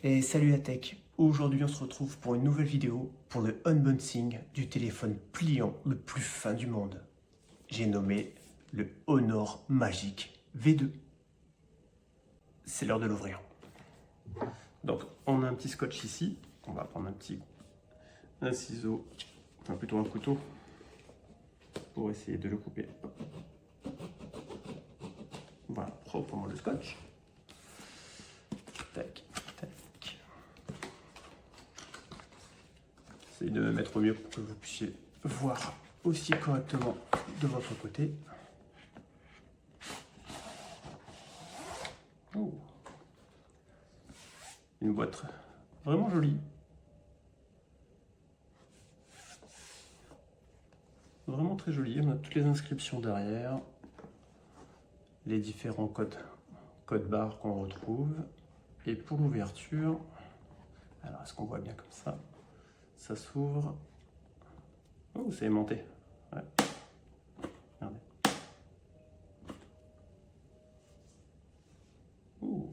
Et salut la tech, aujourd'hui on se retrouve pour une nouvelle vidéo pour le unboxing du téléphone pliant le plus fin du monde. J'ai nommé le Honor Magic V2. C'est l'heure de l'ouvrir. Donc on a un petit scotch ici, on va prendre un ciseau, enfin plutôt un couteau pour essayer de le couper. Voilà, proprement le scotch. Tac, tac. Essayez de me mettre au mieux pour que vous puissiez voir aussi correctement de votre côté. Oh. Une boîte vraiment jolie. Vraiment très jolie. On a toutes les inscriptions derrière. Les différents codes barres qu'on retrouve. Et pour l'ouverture, alors est-ce qu'on voit bien comme ça? Ça s'ouvre. Oh, c'est aimanté. Ouais. Regardez. Ouh.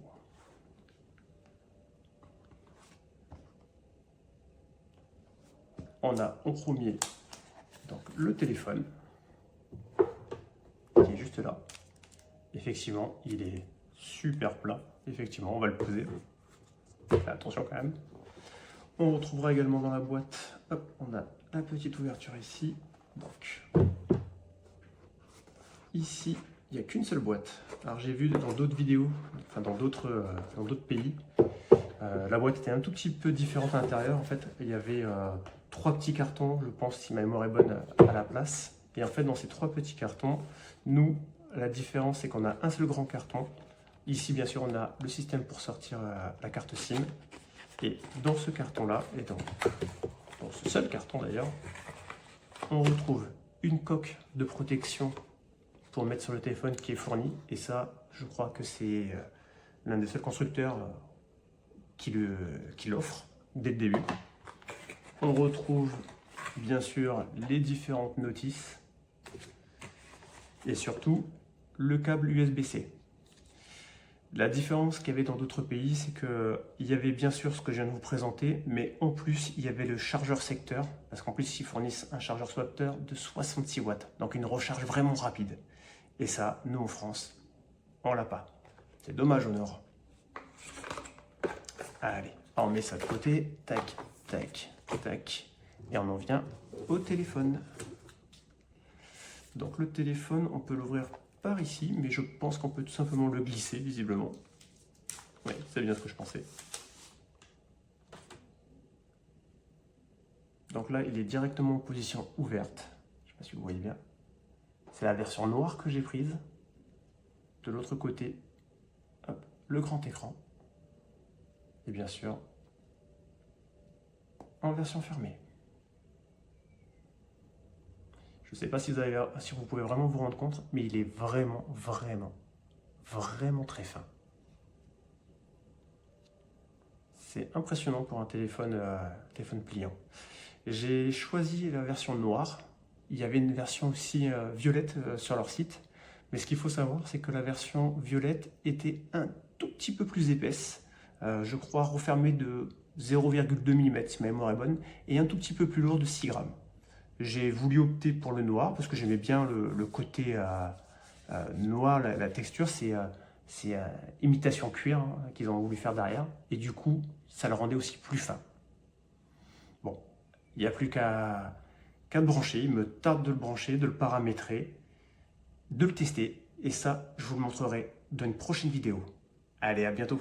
On a en premier donc le téléphone qui est juste là. Effectivement, il est super plat. Effectivement, on va le poser. Attention quand même. On retrouvera également dans la boîte, hop, on a la petite ouverture ici. Donc, ici, il n'y a qu'une seule boîte. Alors j'ai vu dans d'autres vidéos, enfin dans d'autres pays, la boîte était un tout petit peu différente à l'intérieur. En fait, il y avait 3 petits cartons, je pense, si ma mémoire est bonne, à la place. Et en fait, dans ces 3 petits cartons, nous, la différence, c'est qu'on a un seul grand carton. Ici, bien sûr, on a le système pour sortir la carte SIM. Et dans ce carton-là, et dans ce seul carton d'ailleurs, on retrouve une coque de protection pour mettre sur le téléphone qui est fournie. Et ça, je crois que c'est l'un des seuls constructeurs qui l'offre dès le début. On retrouve bien sûr les différentes notices et surtout le câble USB-C. La différence qu'il y avait dans d'autres pays, c'est qu'il y avait bien sûr ce que je viens de vous présenter, mais en plus, il y avait le chargeur secteur, parce qu'en plus, ils fournissent un chargeur secteur de 66 watts, donc une recharge vraiment rapide. Et ça, nous en France, on l'a pas. C'est dommage au nord. Allez, on met ça de côté, tac, tac, tac, et on en vient au téléphone. Donc le téléphone, on peut l'ouvrir par ici, mais je pense qu'on peut tout simplement le glisser, visiblement. Oui, c'est bien ce que je pensais. Donc là, il est directement en position ouverte. Je ne sais pas si vous voyez bien. C'est la version noire que j'ai prise. De l'autre côté, hop, le grand écran. Et bien sûr, en version fermée. Je ne sais pas si vous pouvez vraiment vous rendre compte, mais il est vraiment très fin. C'est impressionnant pour un téléphone pliant. J'ai choisi la version noire. Il y avait une version aussi violette sur leur site. Mais ce qu'il faut savoir, c'est que la version violette était un tout petit peu plus épaisse. Je crois refermée de 0,2 mm si ma mémoire est bonne. Et un tout petit peu plus lourd de 6 grammes. J'ai voulu opter pour le noir parce que j'aimais bien le côté noir, la texture, c'est imitation cuir hein, qu'ils ont voulu faire derrière. Et du coup, ça le rendait aussi plus fin. Bon, il n'y a plus qu'à le brancher. Il me tarde de le brancher, de le paramétrer, de le tester. Et ça, je vous le montrerai dans une prochaine vidéo. Allez, à bientôt!